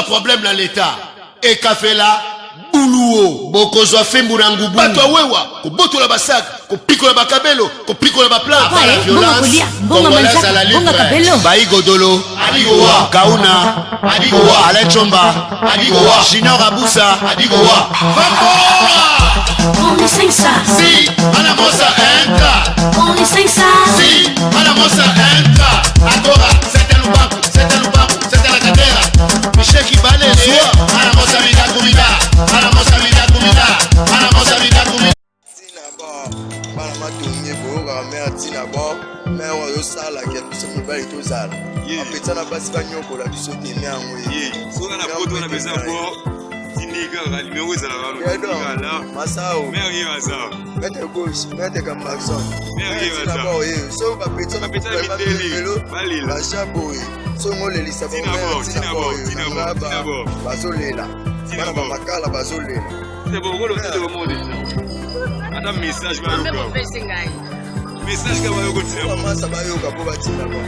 problème dans l'état et café là buluo bokozwa fembu na ngubu bato wewa ko boto la basak ko piko la bakabelo ko piko la baplan la violence congolaise à la libre Baï Godolo Adigowa Kauna Adigowa Alain Chomba Adigowa Junior Aboussa Adigowa on est 500 si ala mosa entra on est 500 si ala mosa entra agora c'est un lupapu c'est la cadera Michel Kibale ala mosa vida comida ala mosa vida comida ala mosa vida comida bana matongi boyoka mare ntina bo mare oyo osala ke biso mibali tozala apetana basi banyokola biso te me yango soka na poto na pesa po tinikaka limero ezalaka masao mare ye baza mete gauche mete kambason ntina bo ye so bapetana miteli balela basha boye so ngolelisa ntina bo bazolela bana bamakala bazolela ata message bayoka message ka bayoka tina masa bayoka po batina bo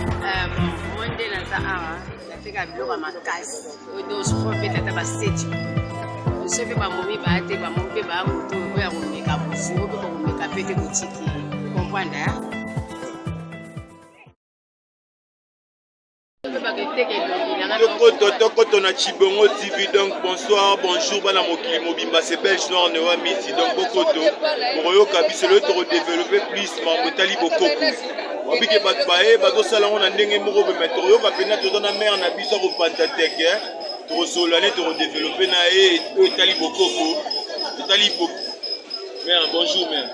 monde naza awa nafika biloko makasi oyo sport mpe tata baseti so mpe bamomi baate bamomi mpe baamoto oyo ya komeka bofu oyo mpe bakomeka mpe te kotiki comprendre Tokoto na Chibongo TV, donc bonsoir, bonjour, bana mokili mobimba, c'est Belge Noir Noa Miti, donc Bokoto, Moroyo Kabi, c'est le tour développer plus, Mambotali Bokoko. Wabike Batbae, Bazo Salon, on a ndenge moro, mais Toroyo Kapena, tout dans mer, on a biso au Pantatec, Toro Solane, Toro développer Nae, Tali Bokoko, Tali Bokoko. Mère, bonjour, mère.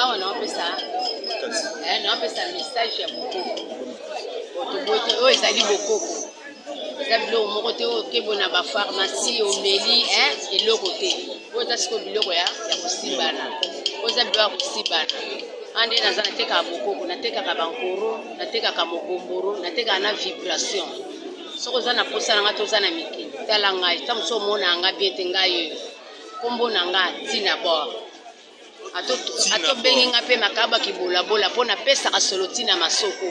awa naopesa message ya bokoko oyo ezali bokoko eza biloko moko te oyo okebona bapharmacie omeli eloko te oyo eza sikoyo biloko ya kosimbana oyo eza biloko ya kosimbana ande naza natekaka bokoko natekaka bankoro natekaka mogomboro natekaka na vibration soki oza na posa na nga to oza na mikili tala ngai ta mosu omona nga bien te ngai oyo kombo na nga ntina bor atobengi nga mpe makaba kibolabola mpo napesaka solo ntina masoko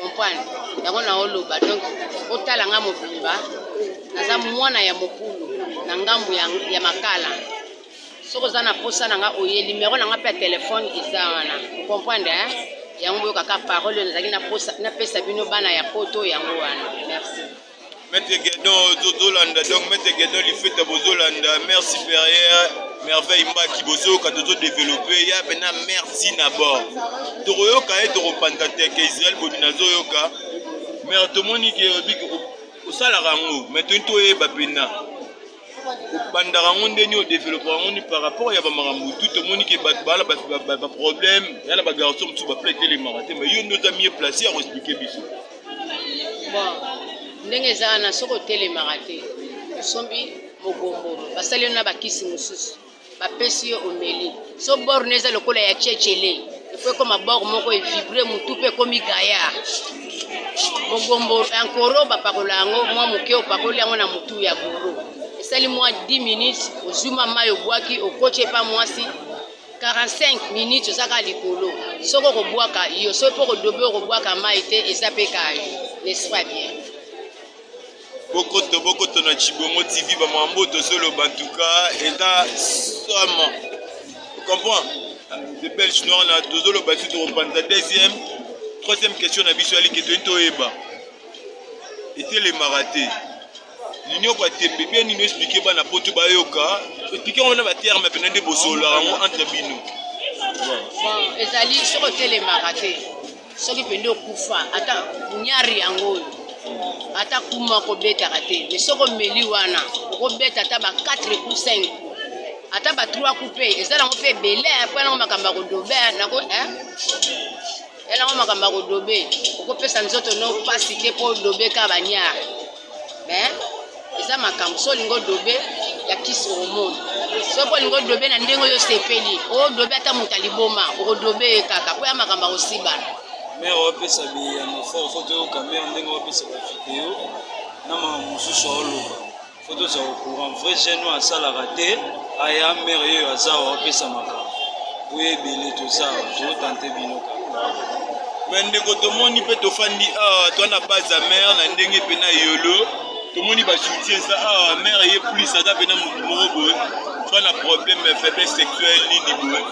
comprendre yango na oloba donc otala nga mobimba naza mwana ya mokulu na ngambu ya makala soki oza na posa na nga oye limero na nga mpe ya telefone eza wana comprendre yango boyokaka parole oyo nazalaki napesa bino bana ya poto yango wana merci. Maître Guédon Zolanda, donc Maître Guédon Lifeta Bozolanda, mère supérieure, merveille Mbaki Bozo, quand on développé, il y a maintenant merci d'abord. Toroyoka et Toropantatek, Israël Bodinazo Yoka, mère Tomoni qui est au Salarango, maintenant tu es Babena. Pandarango ndeni au développement par rapport à Bamaramou, tout le monde qui est batbala, problème, il y a la bagarre sur le plateau les marathons, mais il nous a mieux placé à expliquer bisous. ndenge eza na soko telemaka te osombi mogomboro basali na bakisi mosusu bapesi yo omeli so borne eza lokola ya chechele efo ekoma bor moko evibre mutu mpe ekomi gaya mogomboro ankoro bapakola yango mwa moke opakoli yango na mutu ya goro esali mwa 10 minutes ozuma mai obwaki okoche epa mwasi 45 minutes ozaka likolo soko okobwaka yo so mpo kodobe okobwaka mai te eza mpe kayo n'est-ce pas bien. Bokoto na Chibongo TV bamamboto solo bantuka eta somme. Tu comprends? De Belge Noir na tozolo batu to reprendre deuxième, troisième question na biso ali keto into eba. Était les marathés. L'union kwa tembe bien nous expliquer bana poto bayoka, expliquer on a ba terme benende bozola entre bino. Bon, ezali soko tele marathé. Soki pende okufa ata nyari yango ata kuma ko beta kate mais soko meli wana ko beta ata ba 4 coups 5 ata ba 3 coups ezala ngo pe belé po na makamba ko dobe na ko ela ngo makamba ko dobe ko pesa nzoto no pasi ke po dobe ka banya eza makambo so lingo dobe ya kiso omo so po lingo dobe na ndengo yo sepeli o dobe ata mutaliboma o dobe kaka po ya makamba ko sibana. Mais on peut s'habiller en fort, photo au caméra, on peut s'habiller vidéo. Non, mais on se sort l'eau. Photo ça au courant. Vrai jeune à ça la raté. Aya merveilleux à ça on peut s'amaka. Oui, belé tout ça, tout tenter binoka. Mais ndeko tomoni pe tofandi toi na base à mère na ndenge pe na yolo tomoni ba soutien ça mère est plus ata pe na mutu moko boye soit na problème faiblesse sexuelle nini boye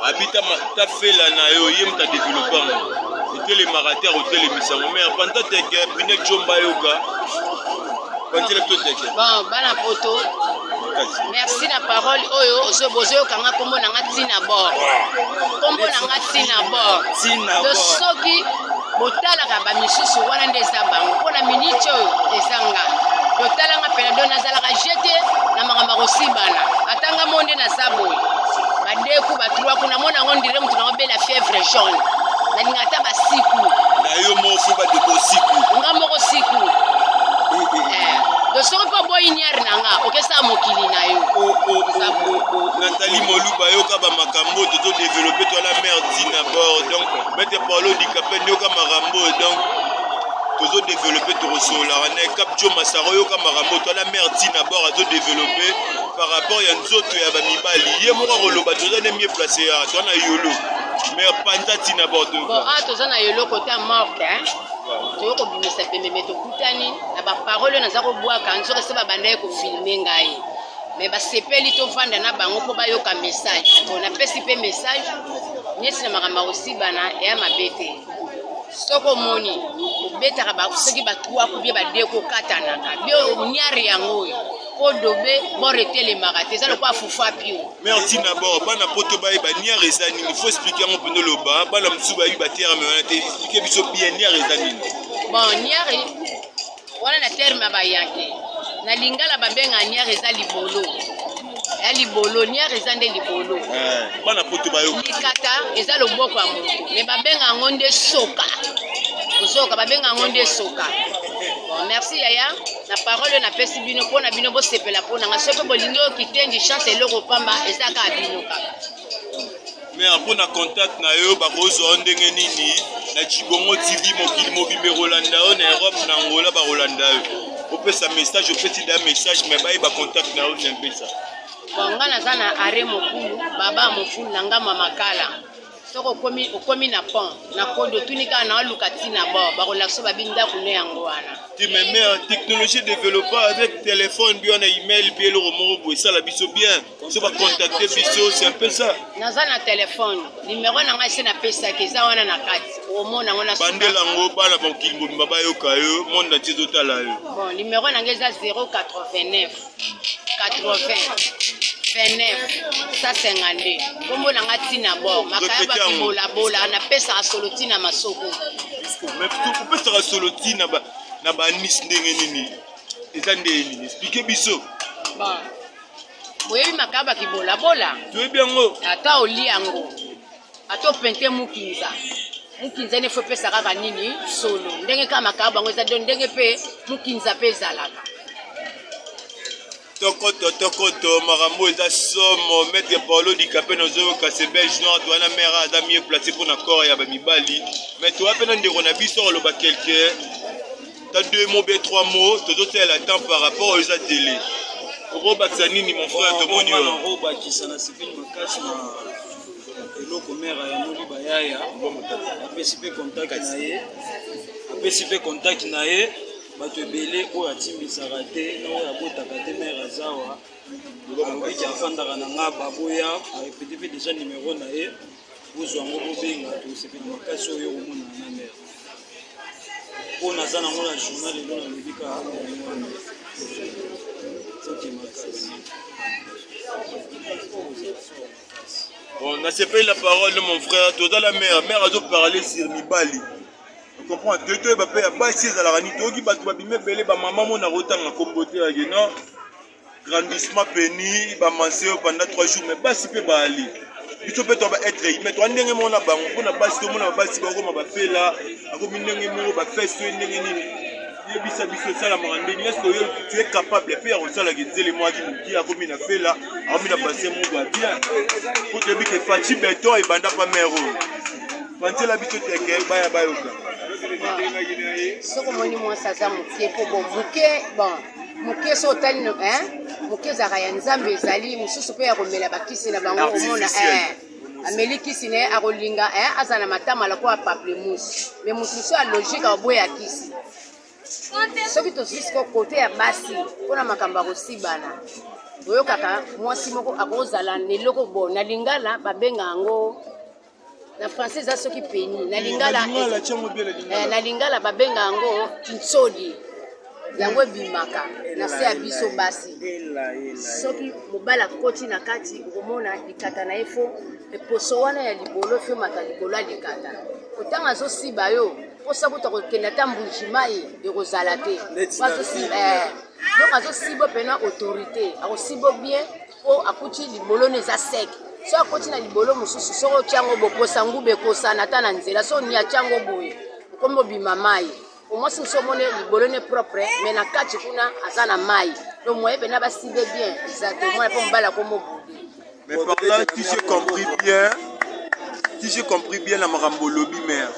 habita ta fela na yo ye muta développer était les marathons hôtel et misango mère panta teke bine chomba yoka pantile to teke bon bana poto merci na parole oyo ozobozo kanga kombo na ngati na bord kombo na ngati na bord to soki botalaka ba misusu wana ndeza bango pona minute oyo ezanga totalanga pena do nazalaka jeté na makamba kosibana atanga monde na saboy badeku batrwa kuna mona ngondire mutu na obela fièvre jaune na ningata basiku na yo mofu ba de bosiku ngamo kosiku soki mpo boyi niere na nga okesa mokili na yo Nathalie Moluba yoka ba makambo to développer toi la mère Tina bord donc mettre Paulo di Capel yoka makambo donc to développer to resola na cap jo masaro yoka makambo toi la mère Tina bord to développer par rapport ya nzoto ya ba mibali ye moko koloba to za mieux placé à toi na yolo mère Panta Tina bord bon to za na yolo côté morte hein toko bimisa pembe tokutani na ba parole naza ko bwaka nzoka se ba bandaye ko filmer ngai mais ba sepeli to vanda na bango po ba yoka message on a pesi pe message nyesi na makama aussi bana ya mabete soko moni obetaka ba soki ba trois ko bie ba deko katanaka bio nyari yango ko dobe borete le marate ça le quoi fufa pio merci d'abord bana poto ba niari ezani il faut expliquer un peu le bas bana msuba yi ba terre mais on a expliquer biso bien niari ezani bon niari wana na terme ba yanke na lingala babenga niari eza libolo ya libolo niari eza nde libolo bana poto ba yo likata eza loboko ya moto me babenga ngonde soka soka babenga ngonde soka. Bon, merci Yaya na parole na pesi bino pona bino bo sepela pona nga sope bolingo kitendi chance eloko pamba ezaka bino kaka mais apona contact na yo ba kozo ndenge nini na Chibongo TV mokili mobimbe Rolanda on Europe na Angola ba Rolanda opesa message opeti da message mais ba contact na yo n'empesa bon nga naza na are mokulu baba mofulu na ngama makala soko komi na pont na kodo tunika na luka tina bo ba relaxo ba binda kuno yango wana tu me mets technologie développée avec téléphone bien email bien le romo ça la biso bien so ba contacter biso c'est un peu ça naza na téléphone numéro na nga c'est na pesa keza wana na kati o mona ngona bandela ngo bana ba kimbo mbaba yo kayo monde ntio totala yo bon numéro na ngeza 089 80 29 152 kombo na nga tina bo makaya ba kibola bola na pesa solo tina masoko mais tu peux pesa solo tina ba na ba nis ndenge nini eza ndenge nini expliquer biso bon boyebi makaya ba kibola bola tu bien ngo ata oli yango ato pente mukinza ne faut pesa kaka nini solo ndenge kama makaya bango eza ndenge pe mukinza pe zalaka Tokoto marambo eza somo maître Paulo di Capel nozo kase belge noir douana mère ada mieux placé pour na corps ya ba mibali mais toi pena ndeko na biso lo ba quelqu'un t'as 2 mots bien 3 mots toto tel attend par rapport aux a télé roba nini mon frère de monio roba qui sana sipini makasi na eloko mère ya moli bayaya apesipe contact na ye bato ebele oyo atimbisaka te na oyo abotaka te mare azawa alobiki afandaka na nga baboya arepete mpe deja numero na ye ozwa yango bobenga tosepeli makasi oyo okomonana na mare mpo naza nango na journal lelo nalobika soki makasi bon nasepeli la parole de mon frère toza la mère azo parler sur mibali comprends te ba pe ba si za la rani toki ba tu bimé belé ba maman mon na rotanga kombote ya gena grandissement peni ba manser pendant 3 jours mais ba si pe ba ali biso pe to ba être mais to ndenge mon na bango pona ba si to mon na ba si ba ko ma ba fela ako ndenge mo ba feste ndenge nini ye bisa biso sala mangande ni est-ce que tu es capable de faire ça la genzele moi qui ako mina fela ako mina passer mo ba bien pour te dire que Fati Beton et banda pa mero Fati la biso teke ba ya ba yoka soko moni mwasi aza moke po bon moke so otali moke ezalaka ya nzambe ezali mosusu mpe ya komela bakisi na bango omona ameli kisi ne akolinga azana matama la kwa pamplemousse mais mutuso a logique aboya kisi soki tosisiko kote ya basi mpona makambo akosibana oyokaka mwasi moko akozala neloko bo na lingala babenga yango na français eza soki peni na lingala babenga yango kintsodi yango ebimaka na se ya biso basi soki mobala koti na kati okomona likata na ye fo eposo wana ya libolo fiomaka likolo ya likata otanga azosiba yo posa kuta kokende ata mbujima ye ekozala te donc azosiba pena autorité akosiba bien po akuti libolo ne eza sec so akoti na libolo mosusu soko otyango bokosa ngube ekosana ata na nzela so ni atyango boye okomi obima mai omwasi mosu omone libolo ne propre mais na kati kuna aza na mai donc moye pena basibe bien eza te omona mpo mobala komobudi. Mais par là, si j'ai compris bien la marambo lobby mère.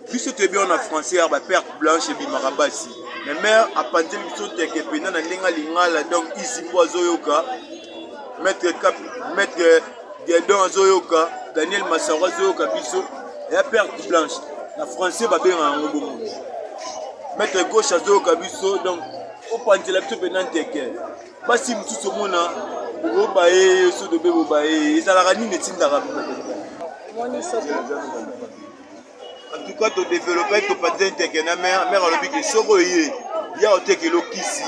Puisque tu es bien en français, à perte blanche et bimarabasi. Mais mère a panté le biso teke pena na lenga lingala donc ici poizo yoka. Maître Diedon Zoyoka, Daniel Massara Zoyoka biso et à perte blanche. La français va bien en robo. Maître gauche Zoyoka biso donc au panté la biso pena teke. Basi mtuso mona obaye so de bebo baye ça la rani netinda rapide. En tout cas, tu développes ton patin tekena mère alobi ke soko ye ya otekelo kisi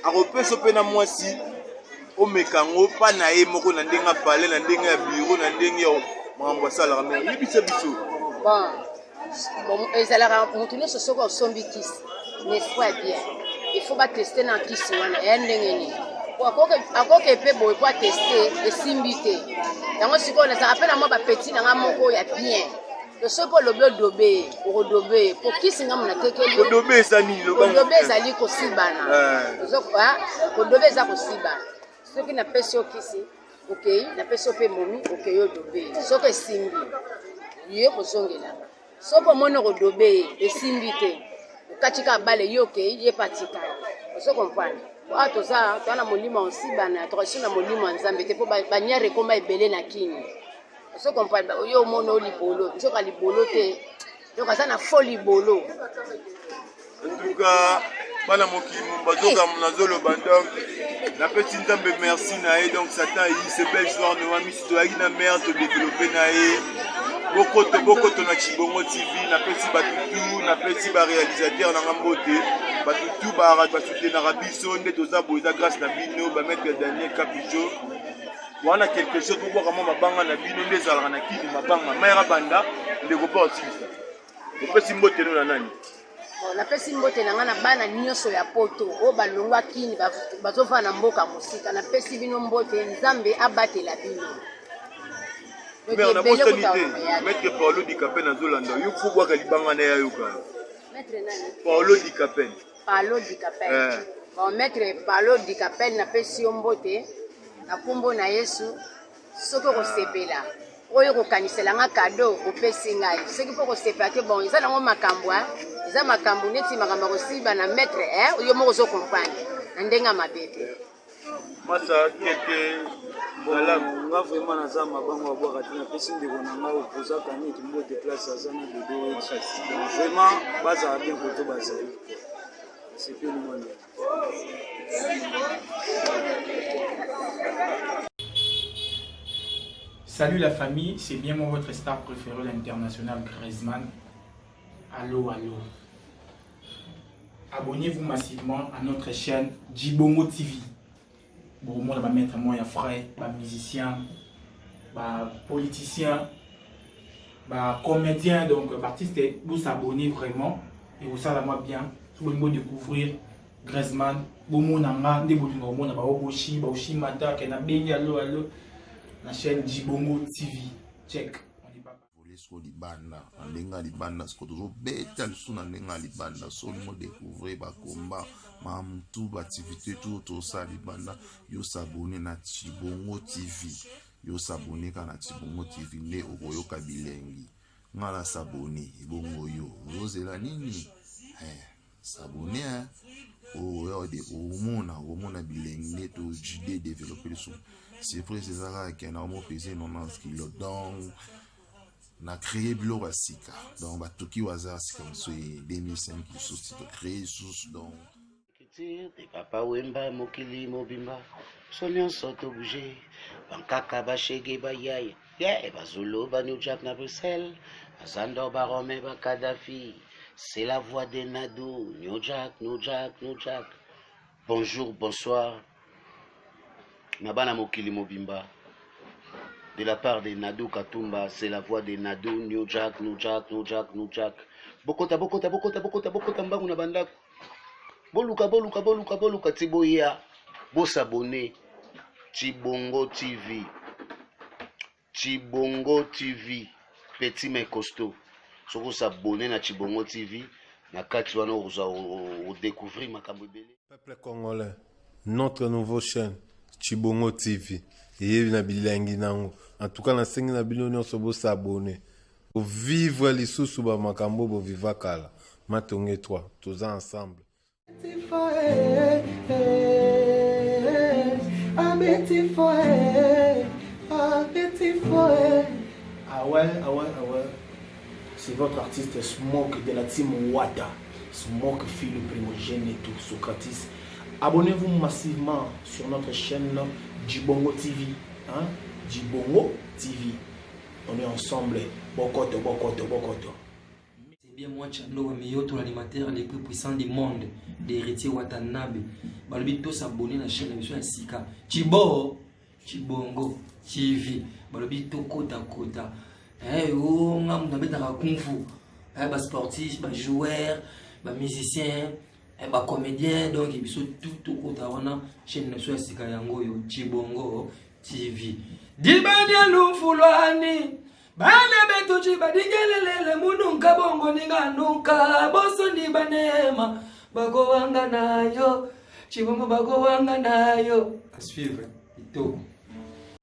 akope so pena mwasi o mekango pa na ye moko na ndenga pale na ndenga ya bureau na ndenga ya mambo sala mère yebisa biso bon ezalaka mutu nyonso soko osombi kisi n'est pas bien il faut ba tester na kisi wana ya ndenge nini akoke pe boye po ateste esimbi te yango sikoyo nazaka mpe na mwa bapeti nanga moko ya bien soki mpo lobi odobe okodobe po kisi nga mona tekeli odobe ezali kosibana kodobe eza kosibana soki napesi yo kisi okei napesi yo mpe momi okei odobe soki esimbi ye kozongelanga soki omoni okodobe esimbi te okatika bale ye okei ye patikali ozo comprendre awa toza na molimo ya osibana tokasi na molimo ya nzambe te mpo banyare ekoma ebele na kini ozo comprendre oyo omona o libolo nzoka libolo te donc aza na fo libolo en tout cas bana mokimo bazoka nazoloba donc napesi nzambe merci na ye donc satan eyi ce belle histoire de mami si toyaki na mare todéveloppe na ye bokoto na Chibongo TV napesi batutu napesi baréalisateur nanga mbote batutu basoutenaka biso nde toza boye eza grâce na bino bamaître Daniel Capucho wana quelque chose po bwaka mwa mabanga na bino nde ezalaka na kini mabanga mayaka banda ndeko mpa osilisa opesi mbote no na nani napesi mbote na nga na bana nyonso ya poto oyo balongwa kini bazovaa na mboka mosika napesi bino mbote nzambe abatela bino mère na bosani te maître Paulo Dikapen azolanda yo fo bwaka libanga na yayoka Paulo Dikapen bon maître Paulo Dikapen napesi yo mbote na kombo na Yesu soki okosepela oyo kokanisela nga kado opesi ngai soki mpo kosepela te bon eza nango makambo eza makambo neti makambo akosiba na maître oyo moko ozokomprendre na ndenge ya mabe te masa kete nga vraiment naza mabango ya bwaka te napesi ndeko na nga opozaka neti mbote place aza na bebe donc vraiment bazala bien koto bazali sepeli mwana. Salut la famille, c'est bien moi votre star préféré, l'international Griezmann. Allô, allô. Abonnez-vous massivement à notre chaîne Djibongo TV. Bon, moi, je vais mettre moi, un frère, un musicien, un politicien, un comédien, donc artiste, vous s'abonnez vraiment et vous savez moi bien. Vous pouvez découvrir Griezmann, vous allez la chaîne Djibongo TV. Check. So libanda ndenga libanda siko tozobeta lisusu na ndenga libanda so limo découvrir bakomba mamtu baactivité tout tosala libanda yo s'abonner na Djibongo TV yo s'abonner kana Djibongo TV nde okoyoka bilengi ngala s'abonner ebongo yo ozela nini s'abonner oyo de omona bilengi nde to jide développer lisusu surprise ezaka ke na omo pese 90 kilo donc na créé biloko ya sika donc batoki waza sika mosu 2005 lisusu to créé lisusu donc de papa wemba mokili mobimba so nyonso tobouge bankaka bashege bayaya bazolo ba New Jack na Bruxelles bazandor barome bakadafi c'est la voix des Nado New Jack New Jack New Jack. Bonjour bonsoir Nabana mokili mobimba de la part des Nado Katumba, c'est la voix des Nado New Jack New Jack New Jack New Jack. Bokota mbangu na bandako. Boluka tiboya. Bo s'abonner. Chibongo TV. Chibongo TV. Petit mais costaud. Si vous s'abonner na Chibongo TV, na kati wana vous découvrir makambo ebele. Peuple congolais, notre nouveau chaîne Chibongo TV. Et na bilangi nango. En tout cas, na sengi na biloni on se bo s'abonner. Pour vivre les sous ba makambo bo viva kala. Matonge toi, tous ensemble. Ah ouais. C'est votre artiste Smoke de la team Wata. Smoke fille le primogène et tout, Socrates. Abonnez-vous massivement sur notre chaîne Djibongo TV. Hein? Djibongo TV. On est ensemble. Bokoto. C'est bien moi, Chando Miyoto, l'animateur le plus puissant du monde, d'héritier Watanabe. Balobi tous s'abonner à la chaîne de Sika. Djibongo TV. Balobi tout kota. On a un kung fu. Bas sportif, bas joueur, bas musicien, bas comédien. Donc il y a tout kota wana chaîne de Sika yango yo Djibongo TV. Dibanya lufulwani. Bale betu chibadigelele munu nkabongo ninganuka boso ni banema bako wanga nayo Chibongo bako wanga nayo. À suivre. Ito.